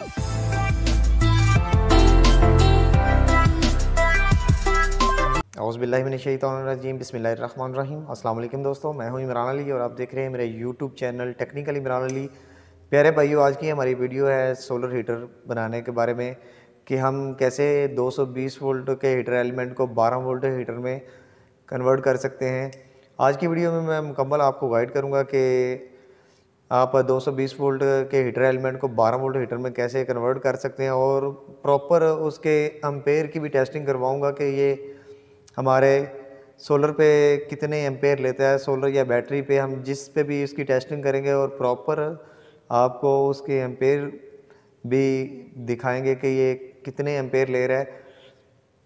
औज़ुबिल्लाहिमिनश्शैतानिर्रजीम बिस्मिल्लाहिर्रहमानिर्रहीम। अस्सलाम वालेकुम दोस्तों, मैं हूं इमरान अली और आप देख रहे हैं मेरे YouTube channel technical Imran Ali. प्यारे भाइयों, आज की हमारी वीडियो है सोलर हीटर बनाने के बारे में कि हम कैसे 220 वोल्ट के हीटर एलिमेंट को 12 वोल्ट हीटर में कन्वर्ट कर सकते हैं। आज की वीडियो में मैं मुकम्मल आपको गाइड करूँगा कि आप 220 वोल्ट के हीटर एलिमेंट को 12 वोल्ट हीटर में कैसे कन्वर्ट कर सकते हैं और प्रॉपर उसके एम्पेयर की भी टेस्टिंग करवाऊँगा कि ये हमारे सोलर पे कितने एम्पेयर लेता है। सोलर या बैटरी पे हम जिस पे भी इसकी टेस्टिंग करेंगे और प्रॉपर आपको उसके एम्पेयर भी दिखाएंगे कि ये कितने एम्पेयर ले रहा है।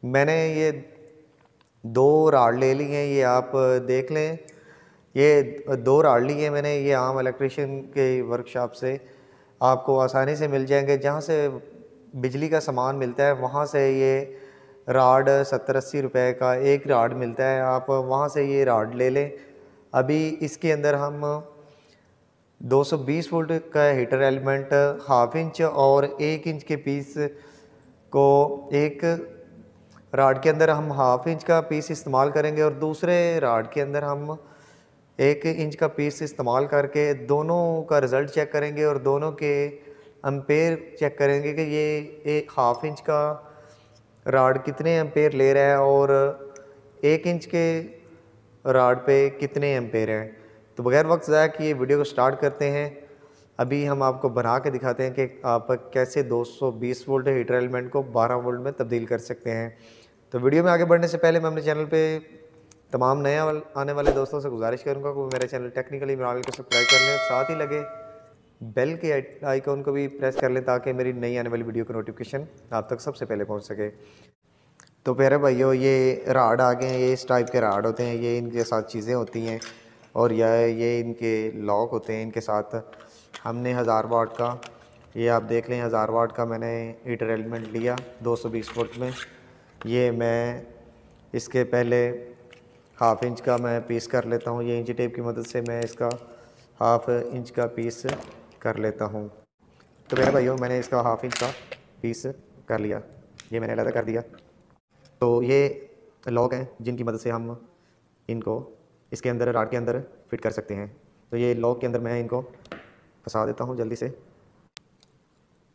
मैंने ये 2 राड ले ली हैं, ये आप देख लें। ये 2 राड ली है मैंने, ये आम इलेक्ट्रिशियन के वर्कशॉप से आपको आसानी से मिल जाएंगे। जहाँ से बिजली का सामान मिलता है वहाँ से ये राड 70-80 रुपए का एक राड मिलता है, आप वहाँ से ये राड ले लें। अभी इसके अंदर हम 220 वोल्ट का हीटर एलिमेंट हाफ इंच और 1 इंच के पीस को एक राड के अंदर हम हाफ इंच का पीस इस्तेमाल करेंगे और दूसरे राड के अंदर हम 1 इंच का पीस इस्तेमाल करके दोनों का रिज़ल्ट चेक करेंगे और दोनों के एम्पेयर चेक करेंगे कि ये एक हाफ इंच का राड कितने एम्पेयर ले रहा है और 1 इंच के राड पे कितने एम्पेयर हैं। तो बगैर वक्त ज़ाया किए वीडियो को स्टार्ट करते हैं। अभी हम आपको बना के दिखाते हैं कि आप कैसे 220 वोल्ट हीटर एलिमेंट को 12 वोल्ट में तब्दील कर सकते हैं। तो वीडियो में आगे बढ़ने से पहले मैं अपने चैनल पे तमाम नए आने वाले दोस्तों से गुजारिश करूंगा कि वो मेरे चैनल टेक्निकली इमरान को सब्सक्राइब कर लें और साथ ही लगे बेल के आइकॉन को भी प्रेस कर लें ताकि मेरी नई आने वाली वीडियो का नोटिफिकेशन आप तक सबसे पहले पहुंच सके। तो प्यारे भाइयों, ये राड आ गए हैं, ये इस टाइप के राड होते हैं, ये इनके साथ चीज़ें होती हैं और ये इनके लॉक होते हैं। इनके साथ हमने 1000 वाट का, ये आप देख लें 1000 वाट का मैंने हीटर एलिमेंट लिया 220 वोल्ट में। ये मैं इसके पहले हाफ इंच का मैं पीस कर लेता हूँ। ये इंच टेप की मदद से मैं इसका हाफ इंच का पीस कर लेता हूँ। तो मेरे भाइयों, मैंने इसका हाफ इंच का पीस कर लिया, ये मैंने अलग कर दिया। तो ये लॉक हैं जिनकी मदद से हम इनको इसके अंदर राड के अंदर फिट कर सकते हैं। तो ये लॉक के अंदर मैं इनको फंसा देता हूँ जल्दी से।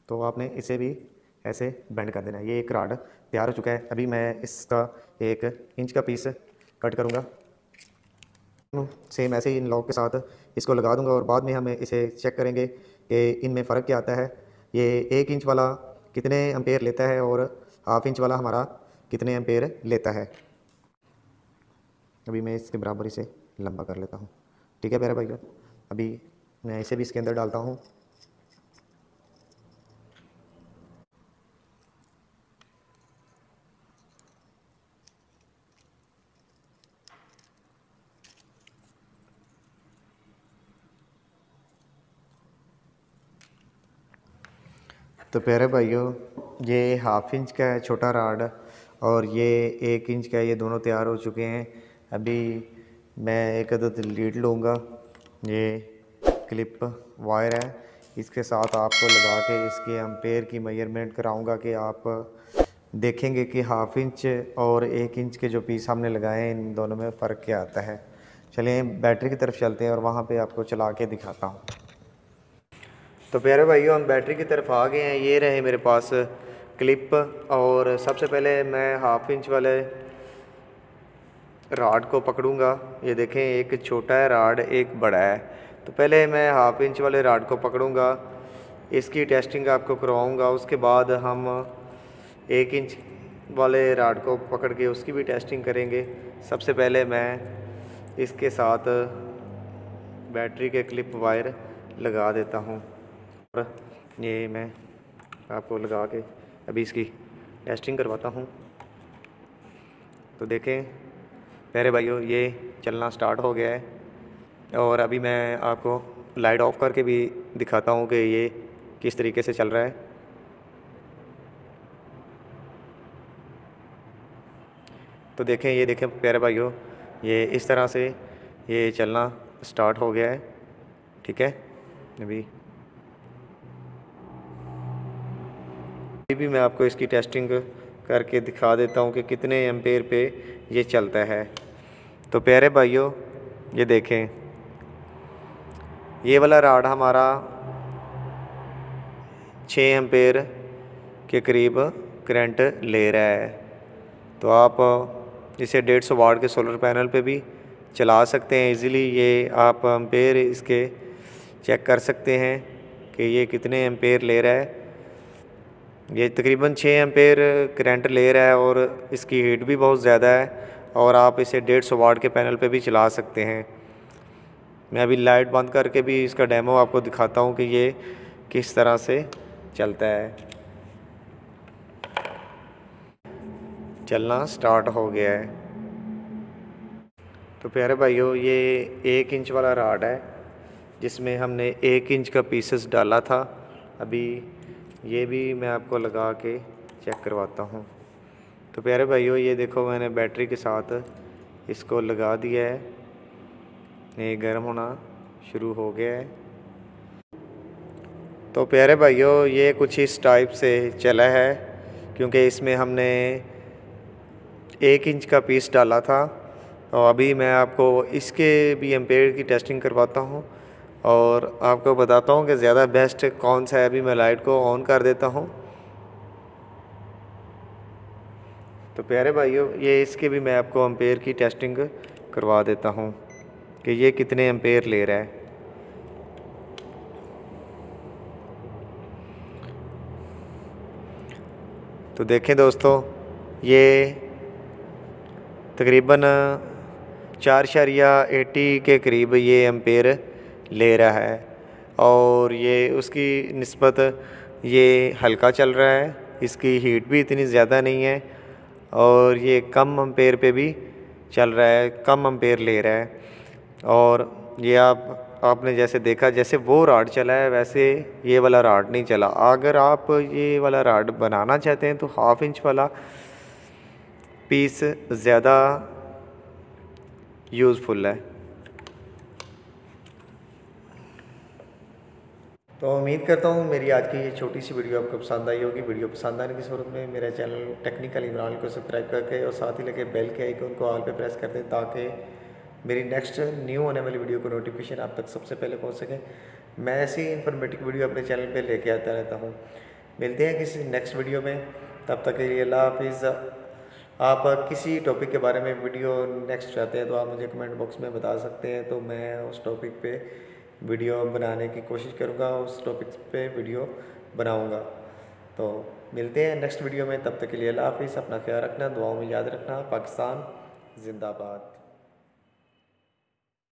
तो आपने इसे भी ऐसे बेंड कर देना है। ये एक राड तैयार हो चुका है। अभी मैं इसका 1 इंच का पीस कट करूँगा, सेम ऐसे ही इन लॉक के साथ इसको लगा दूंगा और बाद में हम इसे चेक करेंगे कि इनमें फ़र्क क्या आता है। ये 1 इंच वाला कितने एम्पेयर लेता है और हाफ इंच वाला हमारा कितने एम्पेयर लेता है। अभी मैं इसके बराबर इसे लंबा कर लेता हूँ। ठीक है प्यारे भाई, अभी मैं इसे भी इसके अंदर डालता हूँ। तो प्यारे भाइयों, ये हाफ इंच का है छोटा राड और ये 1 इंच का है, ये दोनों तैयार हो चुके हैं। अभी मैं एक अदद लीड लूँगा, ये क्लिप वायर है, इसके साथ आपको लगा के इसके एम्पेयर की मेजरमेंट कराऊंगा कि आप देखेंगे कि हाफ इंच और 1 इंच के जो पीस हमने लगाए हैं इन दोनों में फ़र्क क्या आता है। चलिए बैटरी की तरफ चलते हैं और वहाँ पे आपको चला के दिखाता हूँ। तो प्यारे भाइयों, हम बैटरी की तरफ आ गए हैं। ये रहे मेरे पास क्लिप और सबसे पहले मैं हाफ इंच वाले राड को पकड़ूंगा। ये देखें, एक छोटा है राड, एक बड़ा है। तो पहले मैं हाफ इंच वाले राड को पकड़ूंगा, इसकी टेस्टिंग आपको करवाऊंगा। उसके बाद हम 1 इंच वाले राड को पकड़ के उसकी भी टेस्टिंग करेंगे। सबसे पहले मैं इसके साथ बैटरी के क्लिप वायर लगा देता हूँ और ये मैं आपको लगा के अभी इसकी टेस्टिंग करवाता हूँ। तो देखें प्यारे भाइयों, ये चलना स्टार्ट हो गया है और अभी मैं आपको लाइट ऑफ करके भी दिखाता हूँ कि ये किस तरीके से चल रहा है। तो देखें, ये देखें प्यारे भाइयों, ये इस तरह से ये चलना स्टार्ट हो गया है। ठीक है, अभी अभी भी मैं आपको इसकी टेस्टिंग करके दिखा देता हूँ कि कितने एम्पेयर पे ये चलता है। तो प्यारे भाइयों, ये देखें, ये वाला राड हमारा 6 एम्पेयर के करीब करंट ले रहा है। तो आप इसे 150 वाट के सोलर पैनल पे भी चला सकते हैं इजीली। ये आप एम्पेयर इसके चेक कर सकते हैं कि ये कितने एम्पेयर ले रहा है। ये तकरीबन 6 एम्पेयर करंट ले रहा है और इसकी हीट भी बहुत ज़्यादा है और आप इसे 150 वाट के पैनल पे भी चला सकते हैं। मैं अभी लाइट बंद करके भी इसका डेमो आपको दिखाता हूँ कि ये किस तरह से चलता है। चलना स्टार्ट हो गया है। तो प्यारे भाइयों, ये 1 इंच वाला राड है जिसमें हमने 1 इंच का पीसेस डाला था। अभी ये भी मैं आपको लगा के चेक करवाता हूँ। तो प्यारे भाइयों, ये देखो मैंने बैटरी के साथ इसको लगा दिया है। ये गर्म होना शुरू हो गया है। तो प्यारे भाइयों, ये कुछ इस टाइप से चला है क्योंकि इसमें हमने 1 इंच का पीस डाला था। और अभी मैं आपको इसके भी एम्पेयर की टेस्टिंग करवाता हूँ और आपको बताता हूँ कि ज़्यादा बेस्ट कौन सा है। अभी मैं लाइट को ऑन कर देता हूँ। तो प्यारे भाइयों, ये इसके भी मैं आपको एम्पेयर की टेस्टिंग करवा देता हूँ कि ये कितने एम्पेयर ले रहा है। तो देखें दोस्तों, ये तकरीबन 4.80 के करीब ये एम्पेयर ले रहा है और ये उसकी निस्बत ये हल्का चल रहा है। इसकी हीट भी इतनी ज़्यादा नहीं है और ये कम एम्पेयर पे भी चल रहा है, कम एम्पेयर ले रहा है। और ये आपने जैसे देखा, जैसे वो राड चला है वैसे ये वाला राड नहीं चला। अगर आप ये वाला राड बनाना चाहते हैं तो 1/2 इंच वाला पीस ज़्यादा यूज़फुल है। तो उम्मीद करता हूँ मेरी आज की ये छोटी सी वीडियो आपको पसंद आई होगी। वीडियो पसंद आने की सूरत में मेरे चैनल टेक्निकल इमरान को सब्सक्राइब करके और साथ ही लगे बेल के आइकन को ऑल पे प्रेस कर दें ताकि मेरी नेक्स्ट न्यू होने वाली वीडियो को नोटिफिकेशन आप तक सबसे पहले पहुँच सके। मैं ऐसी इन्फॉर्मेटिव वीडियो अपने चैनल पर लेके आता रहता हूँ। मिलते हैं किसी नेक्स्ट वीडियो में, तब तक के लिए अल्लाह हाफिज़। आप किसी टॉपिक के बारे में वीडियो नेक्स्ट चाहते हैं तो आप मुझे कमेंट बॉक्स में बता सकते हैं, तो मैं उस टॉपिक पे वीडियो बनाने की कोशिश करूँगा, उस टॉपिक पे वीडियो बनाऊँगा। तो मिलते हैं नेक्स्ट वीडियो में, तब तक के लिए अल्लाह हाफिज़। अपना ख्याल रखना, दुआओं में याद रखना। पाकिस्तान जिंदाबाद।